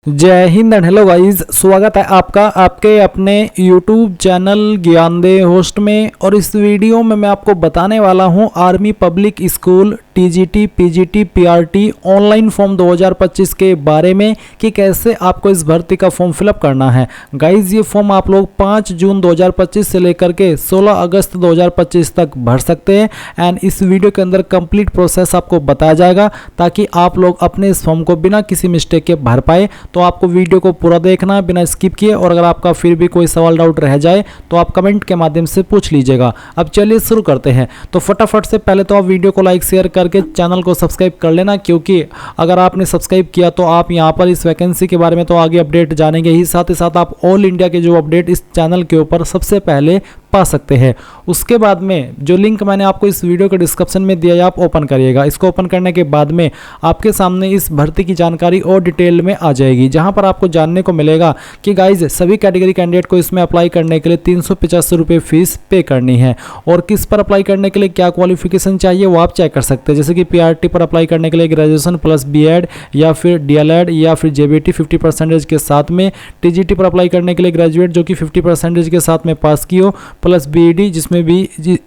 जय Hind and hello guys, स्वागत है आपका आपके अपने YouTube चैनल ज्ञान दे होस्ट में। और इस वीडियो में मैं आपको बताने वाला हूं army public school TGT PGT PRT online form 2025 के बारे में कि कैसे आपको इस भर्ती का फॉर्म फिलअप करना है। गाइस ये फॉर्म आप लोग 5 जून 2025 से लेकर के 16 अगस्त 2025 तक भर सकते हैं। एंड इस वीडियो के अंदर कंप्लीट प्रोसेस आपको बताया जाएगा ताकि आप लोग अपने इस फॉर्म को बिना किसी मिस्टेक के भर पाए। तो आपको वीडियो को पूरा देखना है बिना स्किप किए, और अगर आपका फिर भी कोई सवाल डाउट रह जाए तो आप कमेंट के माध्यम से पूछ लीजिएगा। अब चलिए शुरू करते हैं। तो फटाफट से पहले तो आप वीडियो को लाइक शेयर करके चैनल को सब्सक्राइब कर लेना, क्योंकि अगर आपने सब्सक्राइब किया तो आप यहां पर इस वैकेंसी के बारे में तो आगे अपडेट जानेंगे ही, साथ ही साथ आप ऑल इंडिया के जो अपडेट इस चैनल के ऊपर सबसे पहले पा सकते हैं। उसके बाद में जो लिंक मैंने आपको इस वीडियो के डिस्क्रिप्शन में दिया है आप ओपन करिएगा। इसको ओपन करने के बाद में आपके सामने इस भर्ती की जानकारी और डिटेल में आ जाएगी, जहां पर आपको जानने को मिलेगा कि गाइज सभी कैटेगरी कैंडिडेट को इसमें अप्लाई करने के लिए 385 रुपये फीस पे करनी है। और किस पर अप्लाई करने के लिए क्या क्वालिफिकेशन चाहिए वो आप चेक कर सकते हैं। जैसे कि पीआरटी पर अप्लाई करने के लिए ग्रेजुएशन प्लस बीएड या फिर डीएलएड या फिर जेबीटी 50% के साथ में, टीजीटी पर अप्लाई करने के लिए ग्रेजुएट जो कि 50% के साथ में पास की हो प्लस बीईडी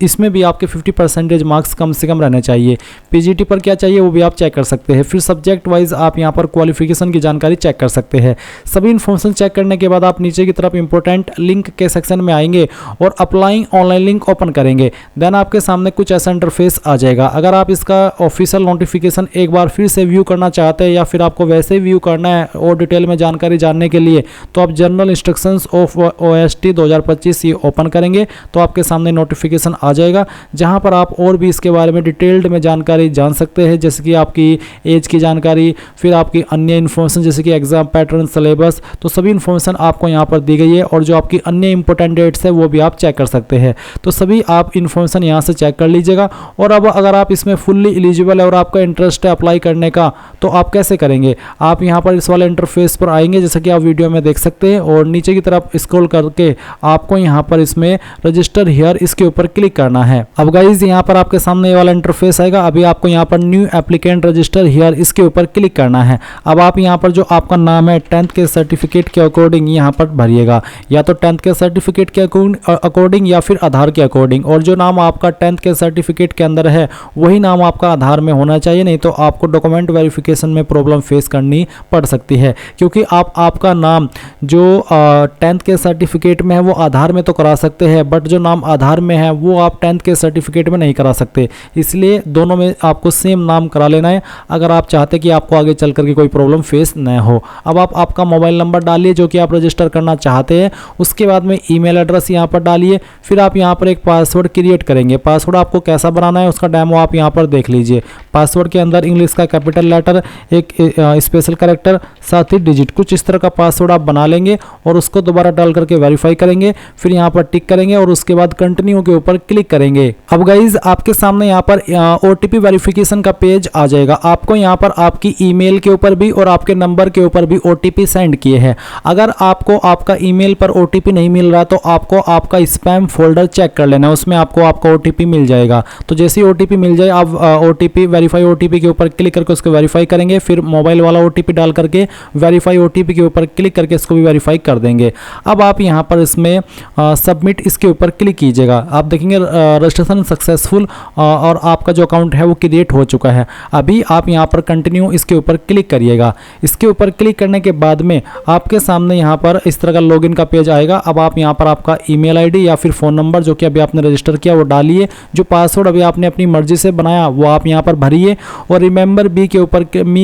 इसमें भी आपके 50% मार्क्स कम से कम रहने चाहिए। पीजीटी पर क्या चाहिए वो भी आप चेक कर सकते हैं। फिर सब्जेक्ट वाइज आप यहां पर क्वालिफिकेशन की जानकारी चेक कर सकते हैं। सभी इन्फॉर्मेशन चेक करने के बाद आप नीचे की तरफ इंपॉर्टेंट लिंक के सेक्शन में आएंगे और अप्लाइंग ऑनलाइन लिंक ओपन करेंगे। देन आपके सामने कुछ ऐसा इंटरफेस आ जाएगा। अगर आप इसका ऑफिशियल नोटिफिकेशन एक बार फिर से व्यू करना चाहते हैं या फिर आपको वैसे व्यू करना है और डिटेल में जानकारी जानने के लिए, तो आप जनरल इंस्ट्रक्शंस ऑफ ओएसटी 2025 ये ओपन करेंगे तो आपके सामने नोटिफिकेशन आ जाएगा, जहां पर आप और भी इसके बारे में डिटेल्ड में जानकारी जान सकते हैं। जैसे कि आपकी एज की जानकारी, फिर आपकी अन्य इन्फॉर्मेशन जैसे कि एग्जाम पैटर्न, सिलेबस, तो सभी इन्फॉर्मेशन आपको यहां पर दी गई है। और जो आपकी अन्य इंपॉर्टेंट डेट्स है वो भी आप चेक कर सकते हैं। तो सभी आप इन्फॉर्मेशन यहां से चेक कर लीजिएगा। और अब अगर आप इसमें फुल्ली एलिजिबल है और आपका इंटरेस्ट है अप्लाई करने का, तो आप कैसे करेंगे। आप यहां पर इस वाले इंटरफेस पर आएंगे जैसे कि आप वीडियो में देख सकते हैं, और नीचे की तरफ स्क्रॉल करके आपको यहां पर इसमें रजिस्टर हियर इसके ऊपर क्लिक करना है। अब गाइज यहाँ पर आपके सामने ये वाला इंटरफेस आएगा। अभी आपको यहाँ पर न्यू एप्लीकेंट रजिस्टर हियर इसके ऊपर क्लिक करना है। अब आप यहाँ पर जो आपका नाम है 10th के सर्टिफिकेट के अकॉर्डिंग यहाँ पर भरिएगा, या तो 10th के सर्टिफिकेट के अकॉर्डिंग या फिर आधार के अकॉर्डिंग। और जो नाम आपका 10th के सर्टिफिकेट के अंदर है वही नाम आपका आधार में होना चाहिए, नहीं तो आपको डॉक्यूमेंट वेरिफिकेशन में प्रॉब्लम फेस करनी पड़ सकती है। क्योंकि आपका नाम जो 10th के सर्टिफिकेट में है वो आधार में तो करा सकते हैं, बट जो नाम आधार में है वो आप 10th के सर्टिफिकेट में नहीं करा सकते। इसलिए दोनों में आपको सेम नाम करा लेना है अगर आप चाहते कि आपको आगे चल करके कोई प्रॉब्लम फेस न हो। अब आप आपका मोबाइल नंबर डालिए जो कि आप रजिस्टर करना चाहते हैं। उसके बाद में ईमेल एड्रेस यहाँ पर डालिए। फिर आप यहाँ पर एक पासवर्ड क्रिएट करेंगे। पासवर्ड आपको कैसा बनाना है उसका डेमो आप यहाँ पर देख लीजिए। पासवर्ड के अंदर इंग्लिश का कैपिटल लेटर, एक स्पेशल कैरेक्टर, साथ ही डिजिट, कुछ इस तरह का पासवर्ड आप बना लेंगे और उसको दोबारा डाल करके वेरीफाई करेंगे। फिर यहाँ पर टिक करेंगे और उसके बाद कंटिन्यू के ऊपर क्लिक करेंगे। अब गाइज आपके सामने यहाँ पर ओटीपी वेरिफिकेशन का पेज आ जाएगा। आपको यहाँ पर आपकी ईमेल के ऊपर भी और आपके नंबर के ऊपर भी ओटीपी सेंड किए हैं। अगर आपको आपका ईमेल पर ओटीपी नहीं मिल रहा तो आपको आपका स्पैम फोल्डर चेक कर लेना है, उसमें आपको आपका ओटीपी मिल जाएगा। तो जैसे ही ओटीपी मिल जाए आप ओटीपी वेरीफाई ओटीपी के ऊपर क्लिक करके उसको वेरीफाई करेंगे। फिर मोबाइल वाला ओटीपी डाल करके वेरीफाई ओटीपी के ऊपर क्लिक करके इसको भी वेरीफाई कर देंगे। अब आप यहाँ पर इसमें सबमिट इसके ऊपर क्लिक कीजिएगा। आप देखेंगे रजिस्ट्रेशन सक्सेसफुल और आपका जो अकाउंट है वो क्रिएट हो चुका है। अभी आप यहाँ पर कंटिन्यू इसके ऊपर क्लिक करिएगा। इसके ऊपर क्लिक करने के बाद में आपके सामने यहाँ पर इस तरह का लॉगिन का पेज आएगा। अब आप यहाँ पर आपका ईमेल आईडी या फिर फ़ोन नंबर जो कि अभी आपने रजिस्टर किया वो डालिए। जो पासवर्ड अभी आपने अपनी मर्जी से बनाया वो आप यहाँ पर भरिए और रिमेंबर मी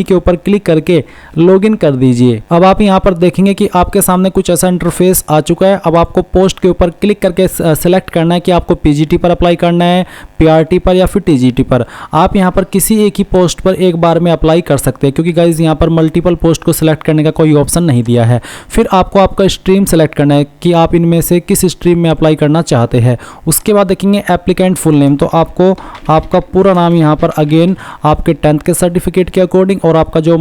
के ऊपर क्लिक करके लॉगिन कर दीजिए। अब आप यहाँ पर देखेंगे कि आपके सामने कुछ ऐसा इंटरफेस आ चुका है। अब आपको पोस्ट के ऊपर क्लिक करके सेलेक्ट करना है कि आपको पीजीटी पर अप्लाई करना है, पीआरटी पर या फिर टीजीटी पर। आप यहां पर किसी एक ही पोस्ट पर एक बार में अप्लाई कर सकते हैं, क्योंकि गाइज यहां पर मल्टीपल पोस्ट को सिलेक्ट करने का कोई ऑप्शन नहीं दिया है। फिर आपको आपका स्ट्रीम सेलेक्ट करना है कि आप इनमें से किस स्ट्रीम में अप्लाई करना चाहते हैं। उसके बाद देखेंगे एप्लीकेंट फुल नेम, तो आपको आपका पूरा नाम यहां पर अगेन आपके 10th के सर्टिफिकेट के अकॉर्डिंग और आपका जो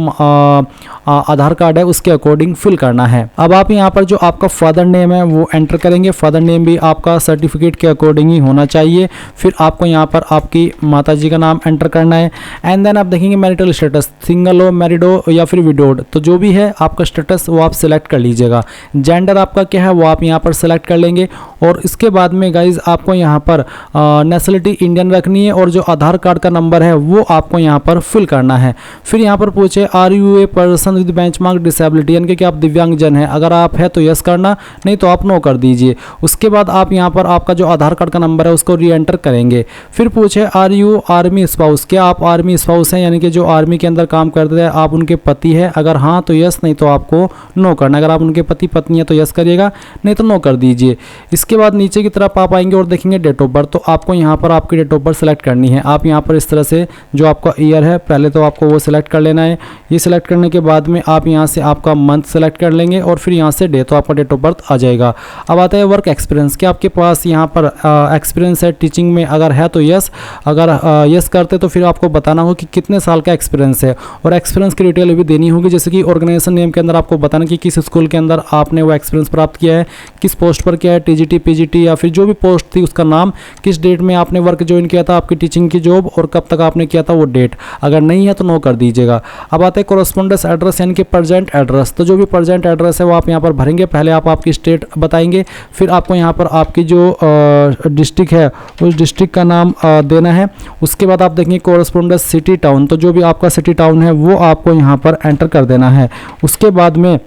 आधार कार्ड है उसके अकॉर्डिंग फिल करना है। अब आप यहाँ पर जो आपका फादर नेम है वो एंटर करेंगे। फादर नेम भी आपका सर्टिफिकेट के अकॉर्डिंग ही होना चाहिए। फिर आपको यहाँ पर आपकी माताजी का नाम एंटर करना है। एंड देन आप देखेंगे मैरिटल स्टेटस, सिंगल हो, मैरिड हो या फिर विडोड, तो जो भी है आपका स्टेटस वो आप सिलेक्ट कर लीजिएगा। जेंडर आपका क्या है वो आप यहाँ पर सिलेक्ट कर लेंगे। और इसके बाद में गाइज आपको यहाँ पर नेशनलिटी इंडियन रखनी है और जो आधार कार्ड का नंबर है वो आपको यहाँ पर फिल करना है। फिर यहाँ पर पूछे are you a person with benchmark disability, यानी कि आप दिव्यांगजन है, अगर आप है तो यस करना, नहीं तो आप नो कर दीजिए। उसके बाद आप यहाँ पर आपका जो आधार कार्ड का नंबर है उसको री एंटर करेंगे। फिर पूछे आर यू आर्मी स्पाउस, क्या आप आर्मी स्पाउस हैं, यानी कि जो आर्मी के अंदर काम करते हैं आप उनके पति है, अगर हाँ तो यस, नहीं तो आपको नो करना। अगर आप उनके पति पत्नी है तो यस करिएगा, नहीं तो नो कर दीजिए। इसके बाद नीचे की तरफ आप आएंगे और देखेंगे डेट ऑफ बर्थ, तो आपको यहाँ पर आपकी डेट ऑफ बर्थ सेलेक्ट करनी है। आप यहाँ पर इस तरह से जो आपका ईयर है पहले तो आपको वो सिलेक्ट कर लेना है। ये सिलेक्ट करने के बाद में आप यहाँ से आपका मंथ सेलेक्ट कर लेंगे और फिर यहाँ से डे, तो आपका डेट ऑफ बर्थ आ जाएगा। अब आता है वर्क एक्सपीरियंस, क्या आपके पास यहाँ पर एक्सपीरियंस है टीचिंग में, अगर है तो यस, अगर यस करते तो फिर आपको बताना होगा कि कितने साल का एक्सपीरियंस है और एक्सपीरियंस की डिटेल भी देनी होगी, जैसे कि ऑर्गेनाइजेशन नेम के अंदर आपको बताना कि किस स्कूल के अंदर आपने वो एक्सपीरियंस प्राप्त किया है, किस पोस्ट पर किया है, टीजीटी पीजीटी या फिर जो भी पोस्ट थी उसका नाम, किस डेट में आपने वर्क ज्वाइन किया था, आपकी टीचिंग की जॉब और कब तक आपने किया था वो डेट। अगर नहीं है तो नो कर दीजिएगा। अब आते हैं कोरस्पोंडेंस एड्रेस, यानी कि प्रेजेंट एड्रेस, तो जो भी प्रेजेंट एड्रेस है वो आप यहाँ पर भरेंगे। पहले आप आपकी स्टेट बताएंगे, फिर आपको यहाँ पर आपकी जो डिस्ट्रिक्ट है उस डिस्ट्रिक्ट का नाम देना है। उसके बाद आप देखेंगे कोरस्पोंडेंस सिटी टाउन, तो जो भी आपका सिटी टाउन है वो आपको यहाँ पर एंटर कर देना है। उसके बाद में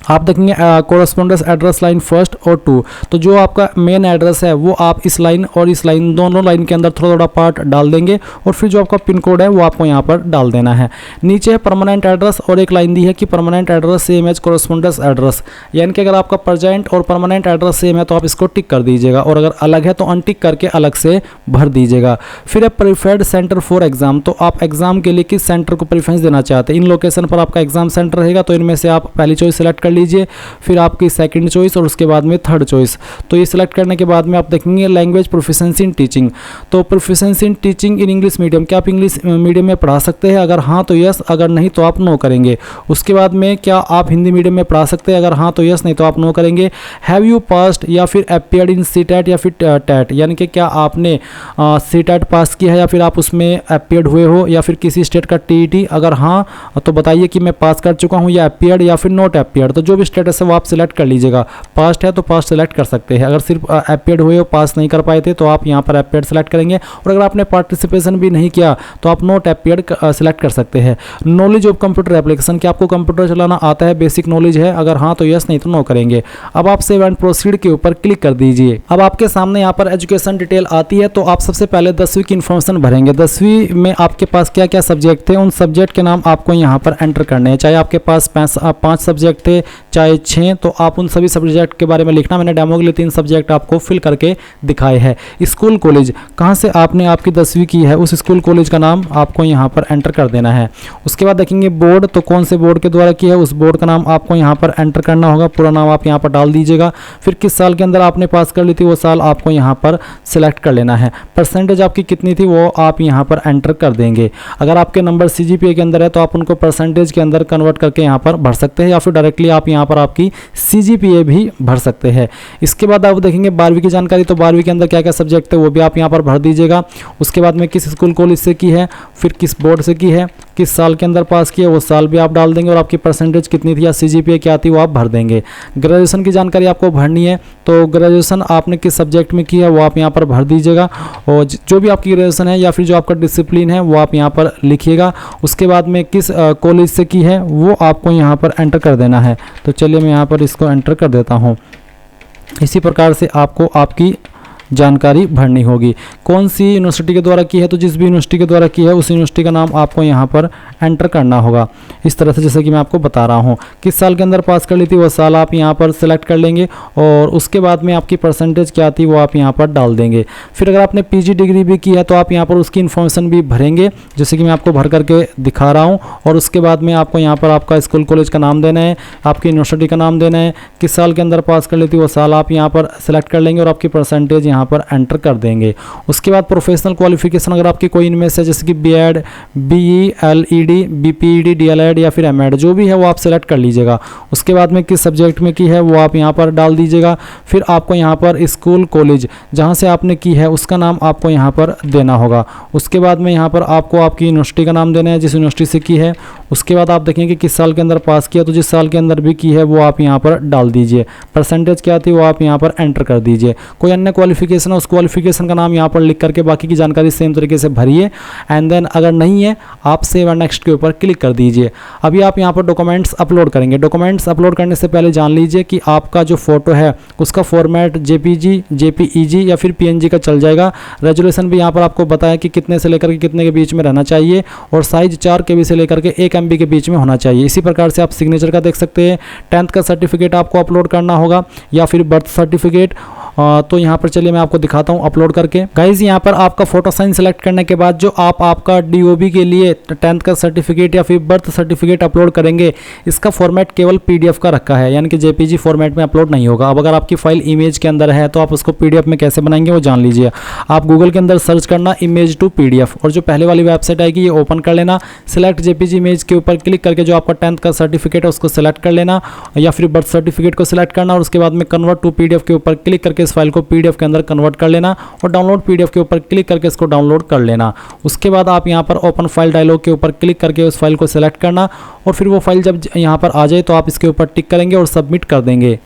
आप देखेंगे कोरस्पोंडेंस एड्रेस लाइन फर्स्ट और 2, तो जो आपका मेन एड्रेस है वो आप इस लाइन और इस लाइन दोनों लाइन के अंदर थोड़ा थोड़ा पार्ट डाल देंगे और फिर जो आपका पिन कोड है वो आपको यहाँ पर डाल देना है। नीचे है परमानेंट एड्रेस और एक लाइन दी है कि permanent address same as correspondence address, यानी कि अगर आपका प्रेजेंट और परमानेंट एड्रेस सेम है तो आप इसको टिक कर दीजिएगा और अगर अलग है तो अनटिक करके अलग से भर दीजिएगा। फिर है प्रीफर्ड सेंटर फॉर एग्जाम, तो आप एग्जाम के लिए किस सेंटर को प्रेफरेंस देना चाहते हैं। इन लोकेशन पर आपका एग्जाम सेंटर रहेगा तो इनमें से आप पहली चॉइस सेलेक्ट कर लीजिए, फिर आपकी सेकंड चॉइस और उसके बाद में थर्ड चॉइस। तो ये सिलेक्ट करने के बाद में आप देखेंगे लैंग्वेज प्रोफिशिएंसी इन टीचिंग, तो proficiency in teaching in English medium, क्या आप इंग्लिश मीडियम में पढ़ा सकते हैं, अगर हाँ तो यस, अगर नहीं तो आप नो करेंगे। उसके बाद में क्या आप हिंदी मीडियम में पढ़ा सकते हैं, अगर हाँ तो यस, नहीं तो आप नो करेंगे। हैव यू पास्ड या फिर अपीयर्ड इन सीटेट या फिर टेट, यानी कि क्या आपने सीटेट पास किया है या फिर आप उसमें अपीयर्ड हुए हो या फिर किसी स्टेट का टीईटी, अगर हाँ तो बताइए कि मैं पास कर चुका हूँ या अपीयर्ड या फिर नॉट अपीयर्ड, तो जो भी स्टेटस है वो आप सिलेक्ट कर लीजिएगा। पास्ट है तो पास्ट सिलेक्ट कर सकते हैं, अगर सिर्फ अपीयर्ड हुए हो पास नहीं कर पाए थे तो आप यहाँ पर अपीयर्ड सिलेक्ट करेंगे और अगर आपने पार्टिसिपेशन भी नहीं किया तो आप नॉट अपीयर्ड सिलेक्ट कर सकते हैं। नॉलेज ऑफ कंप्यूटर एप्लीकेशन, क्या आपको कंप्यूटर चलाना आता है, बेसिक नॉलेज है, अगर हाँ तो यस, नहीं तो नो करेंगे। अब आप सेव एंड प्रोसीड के ऊपर क्लिक कर दीजिए। अब आपके सामने यहाँ पर एजुकेशन डिटेल आती है, तो आप सबसे पहले 10वीं की इन्फॉर्मेशन भरेंगे। 10वीं में आपके पास क्या क्या सब्जेक्ट थे, उन सब्जेक्ट के नाम आपको यहाँ पर एंटर करने हैं, चाहे आपके पास 5 सब्जेक्ट थे चाहे 6, तो आप उन सभी सब्जेक्ट के बारे में लिखना। मैंने डेमो के लिए 3 सब्जेक्ट आपको फिल करके दिखाए हैं। स्कूल कॉलेज, कहाँ से आपने आपकी 10वीं की है उस स्कूल कॉलेज का नाम आपको यहाँ पर एंटर कर देना है। उसके बाद देखेंगे बोर्ड, तो कौन से बोर्ड के द्वारा की है उस बोर्ड का नाम आपको यहाँ पर एंटर करना होगा, पूरा नाम आप यहाँ पर डाल दीजिएगा। फिर किस साल के अंदर आपने पास कर ली थी वो साल आपको यहाँ पर सिलेक्ट कर लेना है। परसेंटेज आपकी कितनी थी वो आप यहाँ पर एंटर कर देंगे। अगर आपके नंबर CGPA के अंदर है तो आप उनको परसेंटेज के अंदर कन्वर्ट करके यहाँ पर भर सकते हैं या फिर डायरेक्टली आप यहाँ पर आपकी CGPA भी भर सकते हैं। इसके बाद आप देखेंगे 12वीं की जानकारी, तो 12वीं के अंदर क्या क्या सब्जेक्ट थे वो भी आप यहाँ पर भर दीजिएगा। उसके बाद में किस स्कूल कॉलेज से की है, फिर किस बोर्ड से की है, किस साल के अंदर पास किया वो साल भी आप डाल देंगे और आपकी परसेंटेज कितनी थी या CGPA क्या थी वो आप भर देंगे। ग्रेजुएशन की जानकारी आपको भरनी है, तो ग्रेजुएशन आपने किस सब्जेक्ट में की है वो आप यहाँ पर भर दीजिएगा और जो भी आपकी ग्रेजुएशन है या फिर जो आपका डिसिप्लिन है वो आप यहाँ पर लिखिएगा। उसके बाद में किस कॉलेज से की है वो आपको यहाँ पर एंटर कर देना है। तो चलिए मैं यहाँ पर इसको एंटर कर देता हूँ। इसी प्रकार से आपको आपकी जानकारी भरनी होगी। कौन सी यूनिवर्सिटी के द्वारा की है, तो जिस भी यूनिवर्सिटी के द्वारा की है उस यूनिवर्सिटी का नाम आपको यहाँ पर एंटर करना होगा, इस तरह से जैसे कि मैं आपको बता रहा हूँ। किस साल के अंदर पास कर ली थी वो साल आप यहाँ पर सिलेक्ट कर लेंगे और उसके बाद में आपकी परसेंटेज क्या थी वो आप यहाँ पर डाल देंगे। फिर अगर आपने PG डिग्री भी की है तो आप यहाँ पर उसकी इन्फॉर्मेशन भी भरेंगे, जैसे कि मैं आपको भर करके दिखा रहा हूँ। और उसके बाद में आपको यहाँ पर आपका स्कूल कॉलेज का नाम देना है, आपकी यूनिवर्सिटी का नाम देना है, किस साल के अंदर पास कर ली थी वो साल आप यहाँ पर सिलेक्ट कर लेंगे और आपकी परसेंटेज यहाँ यहाँ पर एंटर कर देंगे। उसके बाद प्रोफेशनल क्वालिफिकेशन अगर आपकी कोई इनमें से जैसे कि बीएड, बीईएलईडी, बीपीईडी, डीएलएड या फिर एमएड जो भी है वो आप सेलेक्ट कर लीजिएगा। उसके बाद में किस सब्जेक्ट में की है वो आप यहाँ पर डाल दीजिएगा। फिर आपको यहाँ पर स्कूल कॉलेज जहाँ से आपने की है उसका नाम आपको यहाँ पर देना होगा। उसके बाद में यहाँ पर आपको आपकी यूनिवर्सिटी का नाम देना है जिस यूनिवर्सिटी से की है। उसके बाद आप देखेंगे किस साल के अंदर पास किया, तो जिस साल के अंदर भी की है वो आप यहाँ पर डाल दीजिए। परसेंटेज क्या थी वो आप यहाँ पर एंटर कर दीजिए। कोई अन्य क्वालिफिकेशन है उस क्वालिफिकेशन का नाम यहाँ पर लिख करके बाकी की जानकारी सेम तरीके से भरिए एंड देन अगर नहीं है आप सेव एंड नेक्स्ट के ऊपर क्लिक कर दीजिए। अभी आप यहाँ पर डॉक्यूमेंट्स अपलोड करेंगे। डॉक्यूमेंट्स अपलोड करने से पहले जान लीजिए कि आपका जो फोटो है उसका फॉर्मेट जेपीजी, जेपीईजी या फिर पीएनजी का चल जाएगा। रेजोल्यूशन भी यहाँ पर आपको बताया कि कितने से लेकर के कितने के बीच में रहना चाहिए और साइज 4 KB से लेकर के 1 MB के बीच में होना चाहिए। इसी प्रकार से आप सिग्नेचर का देख सकते हैं। 10th का सर्टिफिकेट आपको अपलोड करना होगा या फिर बर्थ सर्टिफिकेट। तो यहाँ पर चलिए मैं आपको दिखाता हूँ अपलोड करके। गाइज यहाँ पर आपका फोटो साइन सेलेक्ट करने के बाद जो आपका डीओबी के लिए 10th का सर्टिफिकेट या फिर बर्थ सर्टिफिकेट अपलोड करेंगे इसका फॉर्मेट केवल पीडीएफ का रखा है, यानी कि जेपीजी फॉर्मेट में अपलोड नहीं होगा। अब अगर आपकी फाइल इमेज के अंदर है तो आप उसको पीडीएफ में कैसे बनाएंगे वो जान लीजिए। आप गूगल के अंदर सर्च करना इमेज टू पीडीएफ और जो पहले वाली वेबसाइट आएगी ये ओपन कर लेना। सिलेक्ट जेपीजी इमेज के ऊपर क्लिक करके जो आपका 10th का सर्टिफिकेट है उसको सिलेक्ट कर लेना या फिर बर्थ सर्टिफिकेट को सिलेक्ट करना और उसके बाद में कन्वर्ट टू पीडीएफ के ऊपर क्लिक करके इस फाइल को पीडीएफ के अंदर कन्वर्ट कर लेना और डाउनलोड पीडीएफ के ऊपर क्लिक करके इसको डाउनलोड कर लेना। उसके बाद आप यहाँ पर ओपन फाइल डायलॉग के ऊपर क्लिक करके उस फाइल को सिलेक्ट करना और फिर वो फाइल जब यहाँ पर आ जाए तो आप इसके ऊपर टिक करेंगे और सबमिट कर देंगे।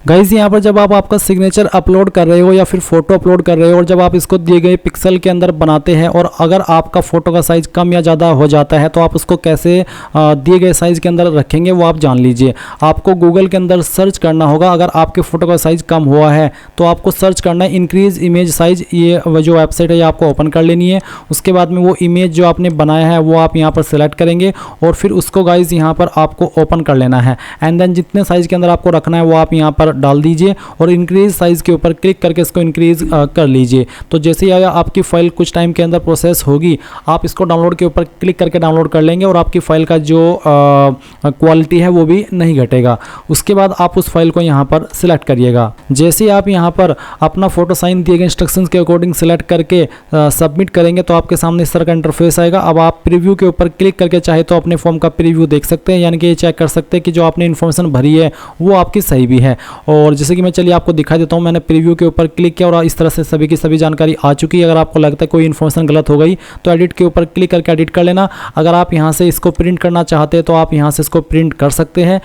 गाइज यहाँ पर जब आप आपका सिग्नेचर अपलोड कर रहे हो या फिर फोटो अपलोड कर रहे हो और जब आप इसको दिए गए पिक्सल के अंदर बनाते हैं और अगर आपका फोटो का साइज कम या ज़्यादा हो जाता है तो आप उसको कैसे दिए गए साइज के अंदर रखेंगे वो आप जान लीजिए। आपको गूगल के अंदर सर्च करना होगा। अगर आपके फोटो का साइज कम हुआ है तो आपको सर्च करना है इंक्रीज इमेज साइज। ये जो वेबसाइट है ये आपको ओपन कर लेनी है। उसके बाद में वो इमेज जो आपने बनाया है वो आप यहाँ पर सिलेक्ट करेंगे और फिर उसको गाइज यहाँ पर आपको ओपन कर लेना है एंड देन जितने साइज के अंदर आपको रखना है वो आप यहाँ पर डाल दीजिए और इंक्रीज साइज के ऊपर क्लिक करके इसको इंक्रीज कर लीजिए। तो जैसे ही आपकी फाइल कुछ टाइम के अंदर प्रोसेस होगी आप इसको डाउनलोड के ऊपर क्लिक करके डाउनलोड कर लेंगे और आपकी फाइल का जो क्वालिटी है वो भी नहीं घटेगा। उसके बाद आप उस फाइल को यहाँ पर सिलेक्ट करिएगा। जैसे ही आप यहाँ पर अपना फोटो साइन दिए गए इंस्ट्रक्शंस के अकॉर्डिंग सिलेक्ट करके सबमिट करेंगे तो आपके सामने इस तरह का इंटरफेस आएगा। अब आप प्रीव्यू के ऊपर क्लिक करके चाहे तो अपने फॉर्म का प्रीव्यू देख सकते हैं, यानी कि ये चेक कर सकते हैं कि जो आपने इन्फॉर्मेशन भरी है वो आपकी सही भी है। और जैसे कि मैं चलिए आपको दिखा देता हूँ, मैंने प्रीव्यू के ऊपर क्लिक किया और इस तरह से सभी की सभी जानकारी आ चुकी है। अगर आपको लगता है कोई इन्फॉर्मेशन गलत हो गई तो एडिट के ऊपर क्लिक करके एडिट कर लेना। अगर आप यहाँ से इसको प्रिंट करना चाहते हैं तो आप यहाँ से इसको प्रिंट कर सकते हैं।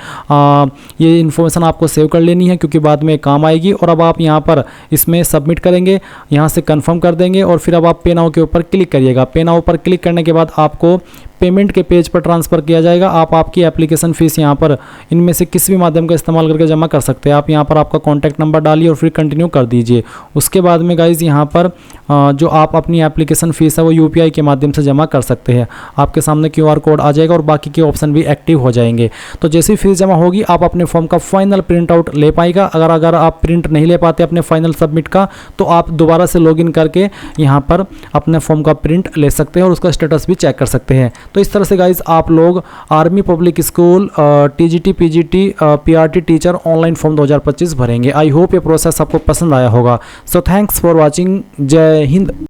ये इन्फॉर्मेशन आपको सेव कर लेनी है क्योंकि बाद में काम आएगी। और अब आप यहाँ पर इसमें सबमिट करेंगे, यहाँ से कंफर्म कर देंगे और फिर अब आप पे नाउ के ऊपर क्लिक करिएगा। पे नाउ पर क्लिक करने के बाद आपको पेमेंट के पेज पर ट्रांसफ़र किया जाएगा। आप आपकी एप्लीकेशन फ़ीस यहाँ पर इनमें से किसी भी माध्यम का इस्तेमाल करके जमा कर सकते हैं। आप यहाँ पर आपका कॉन्टैक्ट नंबर डालिए और फिर कंटिन्यू कर दीजिए। उसके बाद में गाइज यहाँ पर जो आप अपनी एप्लीकेशन फ़ीस है वो यूपीआई के माध्यम से जमा कर सकते हैं। आपके सामने क्यूआर कोड आ जाएगा और बाकी के ऑप्शन भी एक्टिव हो जाएंगे। तो जैसे ही फीस जमा होगी आप अपने फॉर्म का फाइनल प्रिंट आउट ले पाएगा। अगर आप प्रिंट नहीं ले पाते अपने फाइनल सबमिट का तो आप दोबारा से लॉगिन करके यहाँ पर अपने फॉर्म का प्रिंट ले सकते हैं और उसका स्टेटस भी चेक कर सकते हैं। तो इस तरह से गाइज आप लोग army public school TGT PGT PRT teacher online form 2025 भरेंगे। आई होप ये प्रोसेस आपको पसंद आया होगा। So thanks for watching. जय हिंद।